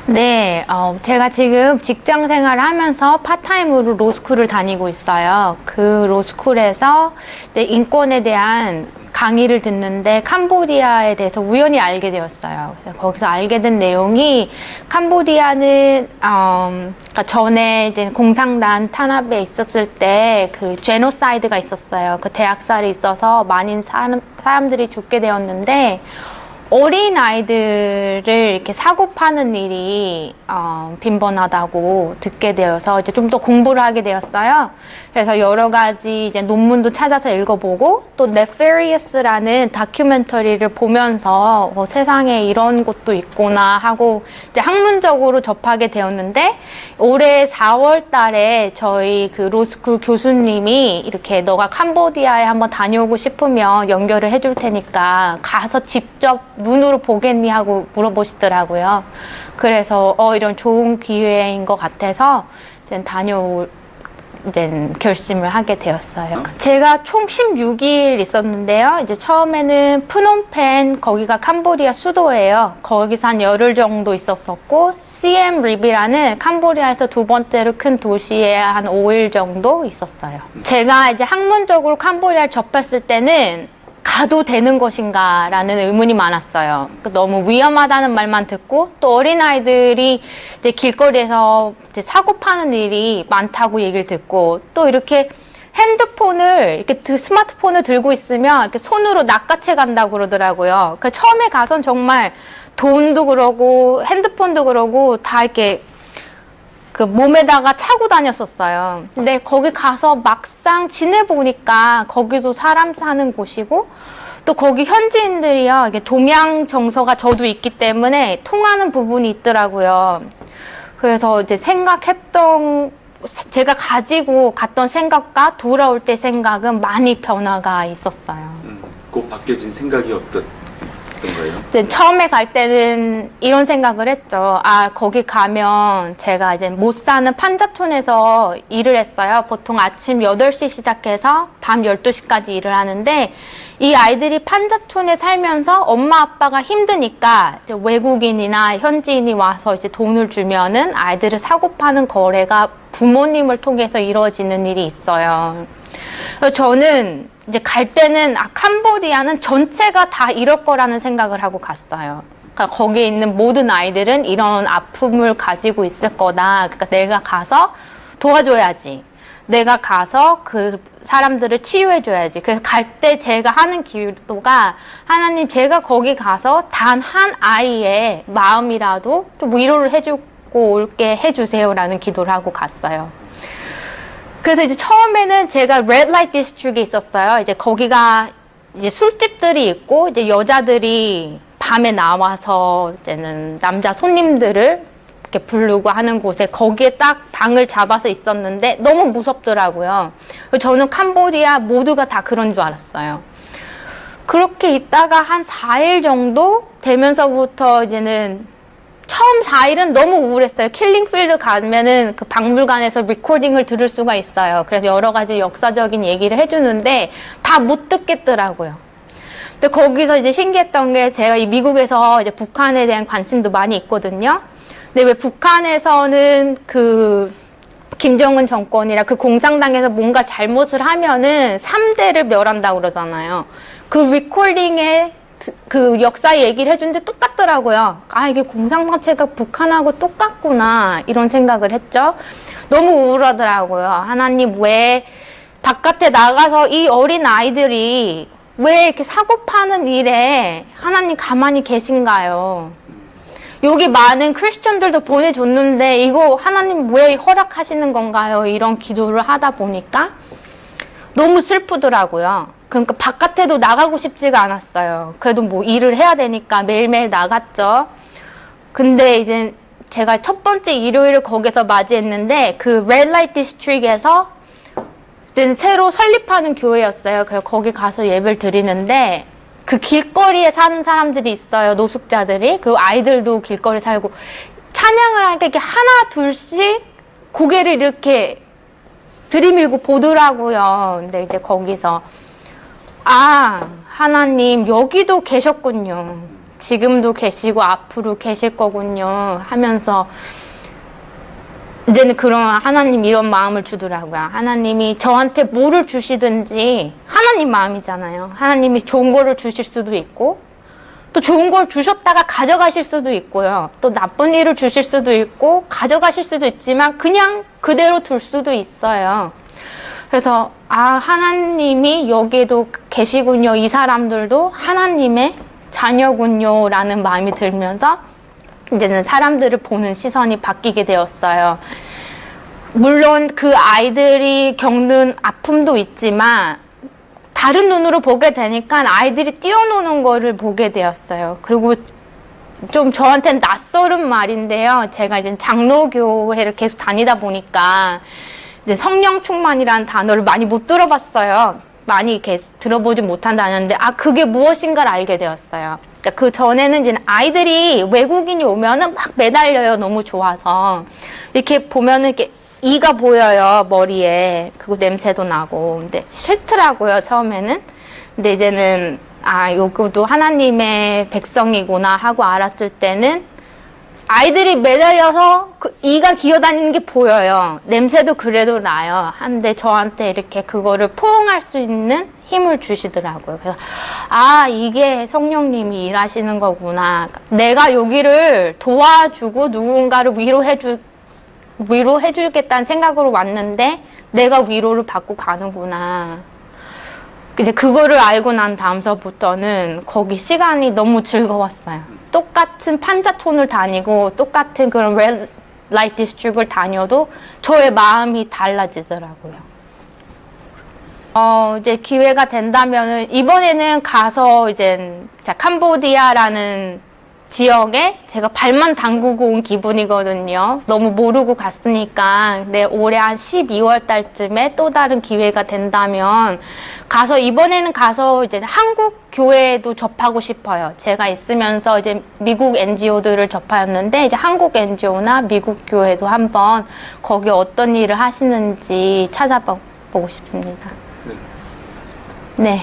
네, 제가 지금 직장 생활을 하면서 파타임으로 로스쿨을 다니고 있어요. 그 로스쿨에서 이제 인권에 대한 강의를 듣는데 캄보디아에 대해서 우연히 알게 되었어요. 그래서 거기서 알게 된 내용이 캄보디아는 그러니까 전에 이제 공산당 탄압에 있었을 때 그 제노사이드가 있었어요. 그 대학살이 있어서 많은 사람들이 죽게 되었는데 어린 아이들을 이렇게 사고 파는 일이 빈번하다고 듣게 되어서 이제 좀 더 공부를 하게 되었어요. 그래서 여러 가지 이제 논문도 찾아서 읽어보고 또 Nefarious라는 다큐멘터리를 보면서 세상에 이런 것도 있구나 하고 이제 학문적으로 접하게 되었는데 올해 4월 달에 저희 그 로스쿨 교수님이 이렇게 너가 캄보디아에 한번 다녀오고 싶으면 연결을 해줄 테니까 가서 직접 눈으로 보겠니 하고 물어보시더라고요. 그래서 이런 좋은 기회인 것 같아서 이제 다녀올 이제 결심을 하게 되었어요. 제가 총 16일 있었는데요. 이제 처음에는 프놈펜, 거기가 캄보디아 수도예요. 거기서 한 열흘 정도 있었었고, 시엠 립이라는 캄보디아에서 두 번째로 큰 도시에 한 5일 정도 있었어요. 제가 이제 학문적으로 캄보디아를 접했을 때는 가도 되는 것인가 라는 의문이 많았어요. 너무 위험하다는 말만 듣고 또 어린아이들이 이제 길거리에서 이제 사고 파는 일이 많다고 얘기를 듣고 또 이렇게 핸드폰을 이렇게 스마트폰을 들고 있으면 이렇게 손으로 낚아채 간다고 그러더라고요. 그 처음에 가선 정말 돈도 그러고 핸드폰도 그러고 다 이렇게 그 몸에다가 차고 다녔었어요. 근데 거기 가서 막상 지내보니까 거기도 사람 사는 곳이고 또 거기 현지인들이요. 이게 동양 정서가 저도 있기 때문에 통하는 부분이 있더라고요. 그래서 이제 제가 가지고 갔던 생각과 돌아올 때 생각은 많이 변화가 있었어요. 그 바뀌어진 생각이 어떤? 처음에 갈 때는 이런 생각을 했죠. 거기 가면 제가 이제 못 사는 판자촌에서 일을 했어요. 보통 아침 8시 시작해서 밤 12시까지 일을 하는데 이 아이들이 판자촌에 살면서 엄마 아빠가 힘드니까 이제 외국인이나 현지인이 와서 이제 돈을 주면은 아이들을 사고 파는 거래가 부모님을 통해서 이루어지는 일이 있어요. 그래서 저는 이제 갈 때는 캄보디아는 전체가 다 이럴 거라는 생각을 하고 갔어요. 그러니까 거기에 있는 모든 아이들은 이런 아픔을 가지고 있을 거다. 그러니까 내가 가서 도와줘야지. 내가 가서 그 사람들을 치유해줘야지. 그래서 갈 때 제가 하는 기도가 하나님 제가 거기 가서 단 한 아이의 마음이라도 좀 위로를 해주고 올게 해주세요라는 기도를 하고 갔어요. 그래서 이제 처음에는 제가 Red Light District에 있었어요. 이제 거기가 이제 술집들이 있고 이제 여자들이 밤에 나와서 이제는 남자 손님들을 이렇게 부르고 하는 곳에 거기에 딱 방을 잡아서 있었는데 너무 무섭더라고요. 저는 캄보디아 모두가 다 그런 줄 알았어요. 그렇게 있다가 한 4일 정도 되면서부터 이제는 처음 4일은 너무 우울했어요. 킬링필드 가면은 그 박물관에서 리코딩을 들을 수가 있어요. 그래서 여러 가지 역사적인 얘기를 해주는데 다 못 듣겠더라고요. 근데 거기서 이제 신기했던 게 제가 이 미국에서 이제 북한에 대한 관심도 많이 있거든요. 근데 왜 북한에서는 그 김정은 정권이라 그 공산당에서 뭔가 잘못을 하면은 3대를 멸한다고 그러잖아요. 그 리코딩에 그 역사 얘기를 해주는데 똑같더라고요. 이게 공산당체가 북한하고 똑같구나 이런 생각을 했죠. 너무 우울하더라고요. 하나님 왜 바깥에 나가서 이 어린 아이들이 왜 이렇게 사고 파는 일에 하나님 가만히 계신가요? 여기 많은 크리스천들도 보내줬는데 이거 하나님 왜 허락하시는 건가요? 이런 기도를 하다 보니까 너무 슬프더라고요. 그러니까 바깥에도 나가고 싶지가 않았어요. 그래도 뭐 일을 해야 되니까 매일매일 나갔죠. 근데 이제 제가 첫 번째 일요일을 거기서 맞이했는데 그 Red Light District에서 새로 설립하는 교회였어요. 그래서 거기 가서 예배를 드리는데 그 길거리에 사는 사람들이 있어요. 노숙자들이. 그리고 아이들도 길거리에 살고 찬양을 하니까 이렇게 하나 둘씩 고개를 이렇게 들이밀고 보더라고요. 근데 이제 거기서 하나님 여기도 계셨군요. 지금도 계시고 앞으로 계실 거군요 하면서 이제는 그런 하나님 이런 마음을 주더라고요. 하나님이 저한테 뭐를 주시든지 하나님 마음이잖아요. 하나님이 좋은 거를 주실 수도 있고 또 좋은 걸 주셨다가 가져가실 수도 있고요. 또 나쁜 일을 주실 수도 있고 가져가실 수도 있지만 그냥 그대로 둘 수도 있어요. 그래서 하나님이 여기에도 계시군요. 이 사람들도 하나님의 자녀군요 라는 마음이 들면서 이제는 사람들을 보는 시선이 바뀌게 되었어요. 물론 그 아이들이 겪는 아픔도 있지만 다른 눈으로 보게 되니까 아이들이 뛰어노는 거를 보게 되었어요. 그리고 좀 저한테는 낯설은 말인데요. 제가 이제 장로교회를 계속 다니다 보니까 이제 성령 충만이라는 단어를 많이 못 들어봤어요. 많이 이렇게 들어보지 못한다는데 그게 무엇인가를 알게 되었어요. 그러니까 그 전에는 이제 아이들이 외국인이 오면은 막 매달려요. 너무 좋아서 이렇게 보면은 이렇게 이가 보여요 머리에. 그리고 냄새도 나고. 근데 싫더라고요 처음에는. 근데 이제는 요거도 하나님의 백성이구나 하고 알았을 때는 아이들이 매달려서 그 이가 기어다니는 게 보여요. 냄새도 그래도 나요. 한데 저한테 이렇게 그거를 포용할 수 있는 힘을 주시더라고요. 그래서 이게 성령님이 일하시는 거구나. 내가 여기를 도와주고 누군가를 위로해주겠다는 생각으로 왔는데 내가 위로를 받고 가는구나. 이제 그거를 알고 난 다음서부터는 거기 시간이 너무 즐거웠어요. 똑같은 판자촌을 다니고 똑같은 그런 red light district을 다녀도 저의 마음이 달라지더라고요. 이제 기회가 된다면은 이번에는 가서 이제 캄보디아라는 지역에 제가 발만 담그고 온 기분이거든요. 너무 모르고 갔으니까. 근데 올해 한 12월 달쯤에 또 다른 기회가 된다면 이번에는 가서 이제 한국 교회도 접하고 싶어요. 제가 있으면서 이제 미국 NGO들을 접하였는데 이제 한국 NGO나 미국 교회도 한번 거기 어떤 일을 하시는지 찾아보고 싶습니다. 네, 맞습니다. 네.